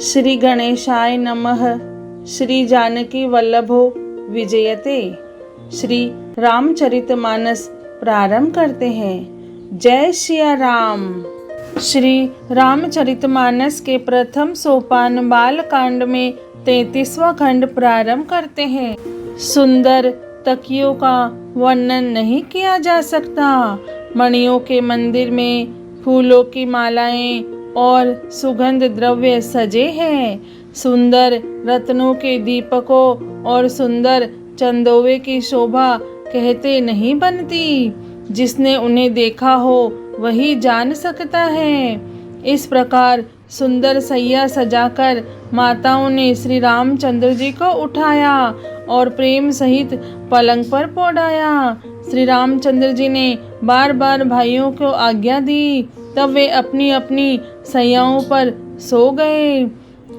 श्री गणेशाय नमः। श्री जानकी वल्लभो विजयते। श्री रामचरितमानस प्रारंभ करते हैं। जय सिया राम। श्री रामचरितमानस के प्रथम सोपान बालकांड में 33वां खंड प्रारंभ करते हैं। सुंदर तकियों का वर्णन नहीं किया जा सकता। मणियों के मंदिर में फूलों की मालाएं और सुगंध द्रव्य सजे हैं। सुंदर रत्नों के दीपकों और सुंदर चंदोवे की शोभा कहते नहीं बनती। जिसने उन्हें देखा हो वही जान सकता है। इस प्रकार सुंदर सैया सजाकर माताओं ने श्री रामचंद्र जी को उठाया और प्रेम सहित पलंग पर पौड़ाया। श्री रामचंद्र जी ने बार बार भाइयों को आज्ञा दी, तब वे अपनी अपनी सैयाओं पर सो गए।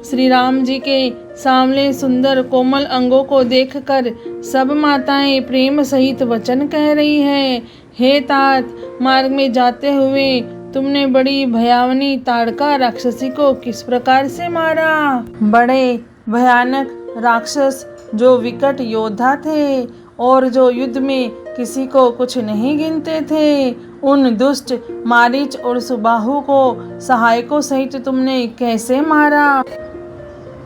श्री राम जी के सामने सुंदर कोमल अंगों को देखकर सब माताएं प्रेम सहित वचन कह रही हैं। हे तात, मार्ग में जाते हुए तुमने बड़ी भयावनी ताड़का राक्षसी को किस प्रकार से मारा। बड़े भयानक राक्षस जो विकट योद्धा थे और जो युद्ध में किसी को कुछ नहीं गिनते थे, उन दुष्ट मारीच और सुबाहु को सहायकों सहित तुमने कैसे मारा।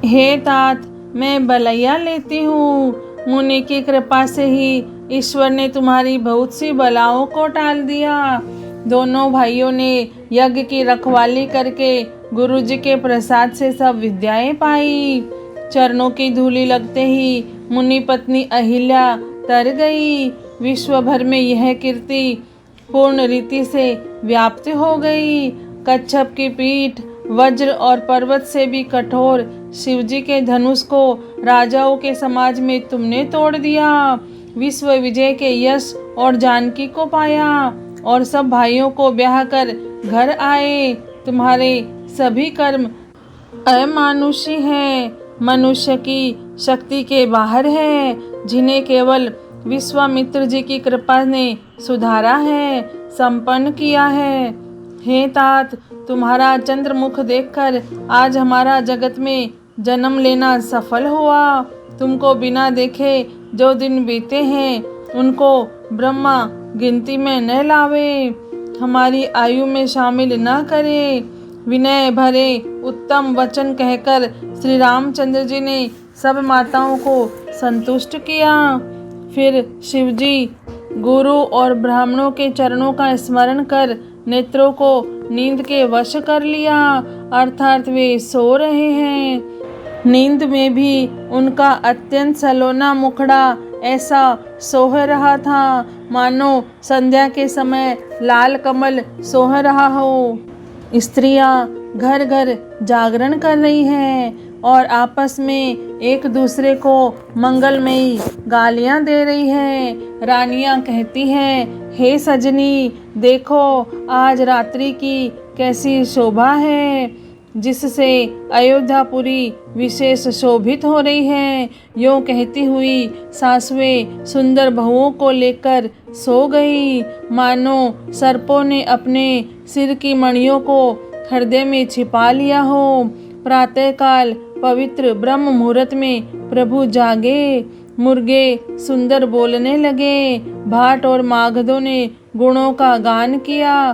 हे तात, मैं बलैया लेती हूँ। मुनि की कृपा से ही ईश्वर ने तुम्हारी बहुत सी बलाओं को टाल दिया। दोनों भाइयों ने यज्ञ की रखवाली करके गुरु जी के प्रसाद से सब विद्याएं पाई। चरणों की धूली लगते ही मुनि पत्नी अहिल्या तर गई। विश्व भर में यह कीर्ति पूर्ण रीति से व्याप्त हो गई। कच्छप की पीठ वज्र और पर्वत से भी कठोर शिवजी के धनुष को राजाओं के समाज में तुमने तोड़ दिया। विश्व विजय के यश और जानकी को पाया और सब भाइयों को ब्याह कर घर आए। तुम्हारे सभी कर्म अमानुषी हैं, मनुष्य की शक्ति के बाहर है, जिन्हें केवल विश्वामित्र जी की कृपा ने सुधारा है, संपन्न किया है। हे तात, तुम्हारा चंद्रमुख देखकर आज हमारा जगत में जन्म लेना सफल हुआ। तुमको बिना देखे जो दिन बीते हैं उनको ब्रह्मा गिनती में न लावे, हमारी आयु में शामिल न करे। विनय भरे उत्तम वचन कहकर श्री रामचंद्र जी ने सब माताओं को संतुष्ट किया। फिर शिवजी गुरु और ब्राह्मणों के चरणों का स्मरण कर नेत्रों को नींद के वश कर लिया, अर्थात वे सो रहे हैं। नींद में भी उनका अत्यंत सलोना मुखड़ा ऐसा सोह रहा था मानो संध्या के समय लाल कमल सोह रहा हो। स्त्रियां घर घर जागरण कर रही हैं और आपस में एक दूसरे को मंगलमयी गालियां दे रही हैं। रानियां कहती हैं, हे सजनी, देखो आज रात्रि की कैसी शोभा है, जिससे अयोध्यापुरी विशेष शोभित हो रही है। यूं कहती हुई सासवें सुंदर बहुओं को लेकर सो गई, मानो सर्पों ने अपने सिर की मणियों को हृदय में छिपा लिया हो। प्रातःकाल पवित्र ब्रह्म मुहूर्त में प्रभु जागे। मुर्गे सुंदर बोलने लगे। भाट और मागधों ने गुणों का गान किया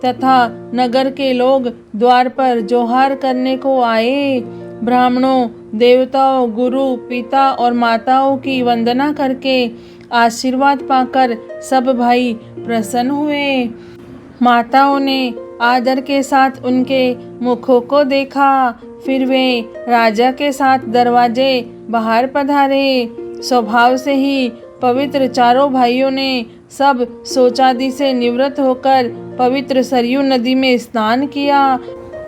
तथा नगर के लोग द्वार पर जोहार करने को आए। ब्राह्मणों, देवताओं, गुरु, पिता और माताओं की वंदना करके आशीर्वाद पाकर सब भाई प्रसन्न हुए। माताओं ने आदर के साथ उनके मुखों को देखा। फिर वे राजा के साथ दरवाजे बाहर पधारे। स्वभाव से ही पवित्र चारों भाइयों ने सब शौचादि से निवृत्त होकर पवित्र सरयू नदी में स्नान किया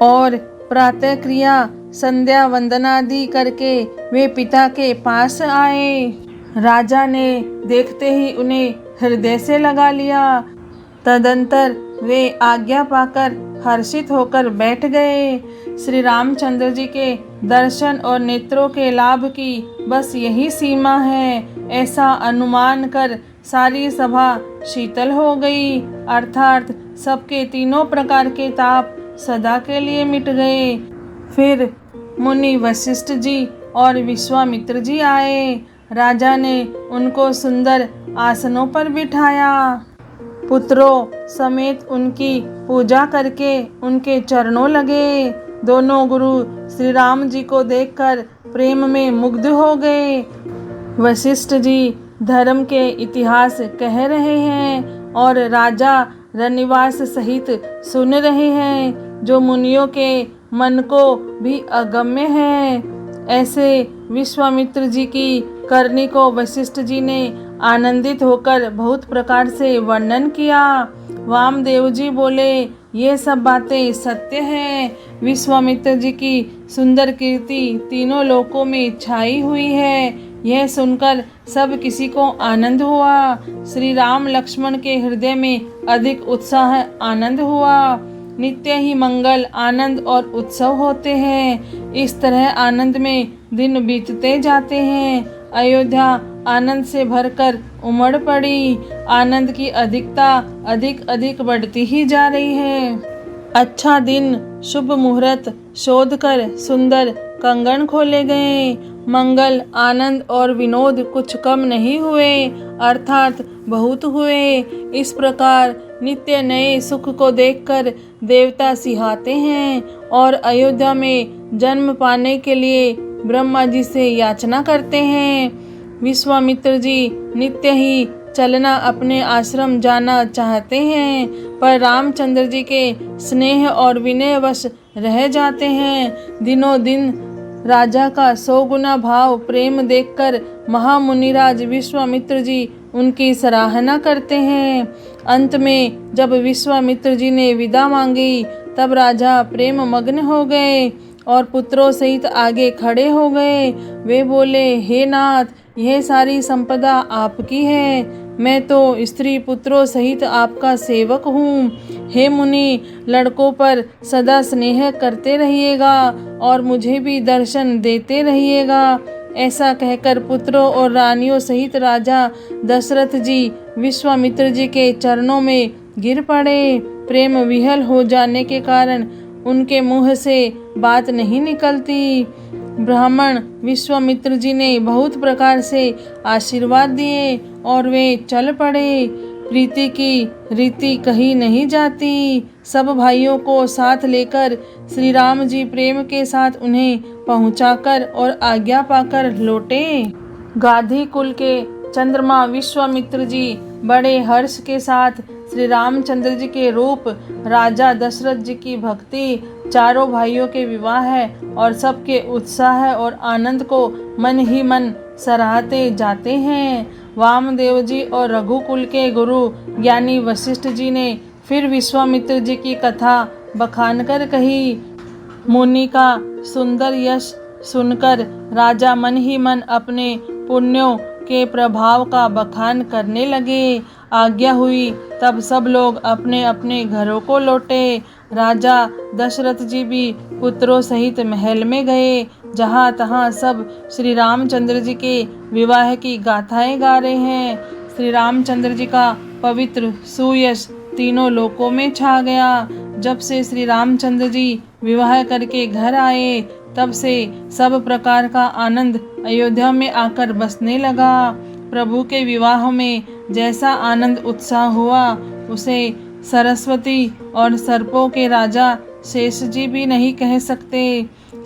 और प्रातः क्रिया संध्या वंदनादि करके वे पिता के पास आए। राजा ने देखते ही उन्हें हृदय से लगा लिया। तदंतर वे आज्ञा पाकर हर्षित होकर बैठ गए। श्री रामचंद्र जी के दर्शन और नेत्रों के लाभ की बस यही सीमा है, ऐसा अनुमान कर सारी सभा शीतल हो गई, अर्थात सबके तीनों प्रकार के ताप सदा के लिए मिट गए। फिर मुनि वशिष्ठ जी और विश्वामित्र जी आए। राजा ने उनको सुंदर आसनों पर बिठाया। पुत्रों समेत उनकी पूजा करके उनके चरणों लगे। दोनों गुरु श्री राम जी को देखकर प्रेम में मुग्ध हो गए। वशिष्ठ जी धर्म के इतिहास कह रहे हैं और राजा रनिवास सहित सुन रहे हैं, जो मुनियों के मन को भी अगम्य है। ऐसे विश्वामित्र जी की करनी को वशिष्ठ जी ने आनंदित होकर बहुत प्रकार से वर्णन किया। वामदेव जी बोले, ये सब बातें सत्य हैं। विश्वामित्र जी की सुंदर कीर्ति तीनों लोकों में छाई हुई है। यह सुनकर सब किसी को आनंद हुआ। श्री राम लक्ष्मण के हृदय में अधिक उत्साह आनंद हुआ। नित्य ही मंगल, आनंद और उत्सव होते हैं। इस तरह आनंद में दिन बीतते जाते हैं। अयोध्या आनंद से भरकर उमड़ पड़ी। आनंद की अधिकता अधिक अधिक बढ़ती ही जा रही है। अच्छा दिन, शुभ मुहूर्त शोध कर सुंदर कंगन खोले गए। मंगल, आनंद और विनोद कुछ कम नहीं हुए, अर्थात बहुत हुए। इस प्रकार नित्य नए सुख को देखकर देवता सिहाते हैं और अयोध्या में जन्म पाने के लिए ब्रह्मा जी से याचना करते हैं। विश्वामित्र जी नित्य ही चलना अपने आश्रम जाना चाहते हैं, पर रामचंद्र जी के स्नेह और विनयवश रह जाते हैं। दिनों दिन राजा का 100 गुना भाव प्रेम देखकर महामुनिराज विश्वामित्र जी उनकी सराहना करते हैं। अंत में जब विश्वामित्र जी ने विदा मांगी, तब राजा प्रेम मग्न हो गए और पुत्रों सहित आगे खड़े हो गए। वे बोले, हे नाथ, यह सारी संपदा आपकी है। मैं तो स्त्री पुत्रों सहित आपका सेवक हूँ। हे मुनि, लड़कों पर सदा स्नेह करते रहिएगा और मुझे भी दर्शन देते रहिएगा। ऐसा कहकर पुत्रों और रानियों सहित राजा दशरथ जी विश्वामित्र जी के चरणों में गिर पड़े। प्रेम विहल हो जाने के कारण उनके मुंह से बात नहीं निकलती। ब्राह्मण विश्वामित्र जी ने बहुत प्रकार से आशीर्वाद दिए और वे चल पड़े। प्रीति की रीति कही नहीं जाती। सब भाइयों को साथ लेकर श्री राम जी प्रेम के साथ उन्हें पहुंचाकर और आज्ञा पाकर लौटे। गाधी कुल के चंद्रमा विश्वामित्र जी बड़े हर्ष के साथ श्री रामचंद्र जी के रूप, राजा दशरथ जी की भक्ति, चारों भाइयों के विवाह और सबके उत्साह और आनंद को मन ही मन सराहते जाते हैं। वामदेव जी और रघुकुल के गुरु ज्ञानी वशिष्ठ जी ने फिर विश्वामित्र जी की कथा बखान कर कही। मुनि का सुंदर यश सुनकर राजा मन ही मन अपने पुण्यों के प्रभाव का बखान करने लगे। आज्ञा हुई तब सब लोग अपने अपने घरों को लौटे। राजा दशरथ जी भी पुत्रों सहित महल में गए। जहाँ तहाँ सब श्री रामचंद्र जी के विवाह की गाथाएं गा रहे हैं। श्री रामचंद्र जी का पवित्र सुयश तीनों लोकों में छा गया। जब से श्री रामचंद्र जी विवाह करके घर आए, तब से सब प्रकार का आनंद अयोध्या में आकर बसने लगा। प्रभु के विवाह में जैसा आनंद उत्साह हुआ, उसे सरस्वती और सर्पों के राजा शेष जी भी नहीं कह सकते।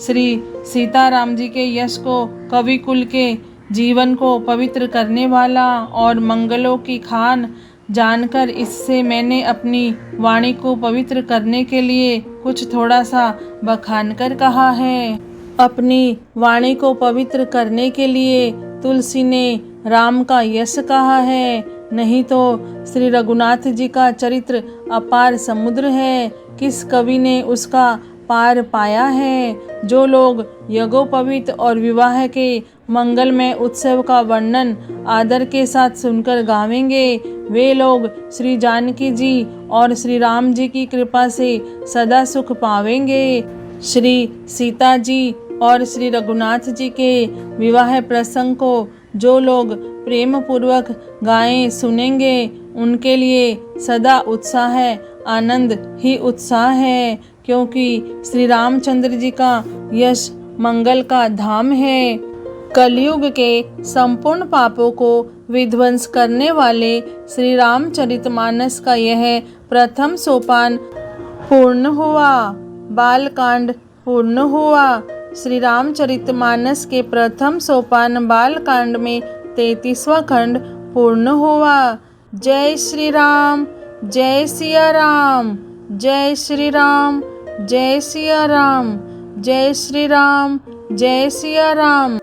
श्री सीताराम जी के यश को, कवि कुल के जीवन को पवित्र करने वाला और मंगलों की खान जानकर इससे मैंने अपनी वाणी को पवित्र करने के लिए कुछ थोड़ा सा बखान कर कहा है। अपनी वाणी को पवित्र करने के लिए तुलसी ने राम का यश कहा है, नहीं तो श्री रघुनाथ जी का चरित्र अपार समुद्र है, किस कवि ने उसका पार पाया है। जो लोग यज्ञोपवीत और विवाह के मंगलमय उत्सव का वर्णन आदर के साथ सुनकर गावेंगे, वे लोग श्री जानकी जी और श्री राम जी की कृपा से सदा सुख पावेंगे। श्री सीता जी और श्री रघुनाथ जी के विवाह प्रसंग को जो लोग प्रेम पूर्वक गाएं सुनेंगे, उनके लिए सदा उत्साह आनंद ही उत्साह है, क्योंकि श्री रामचंद्र जी का यश मंगल का धाम है। कलयुग के संपूर्ण पापों को विध्वंस करने वाले श्री रामचरितमानस का यह प्रथम सोपान पूर्ण हुआ। बालकांड पूर्ण हुआ। श्री रामचरितमानस के प्रथम सोपान बालकांड में 33वां खंड पूर्ण हुआ। जय श्री राम, जय सिया राम, जय श्री राम, जय सिया राम, जय श्री राम, जय सिया राम।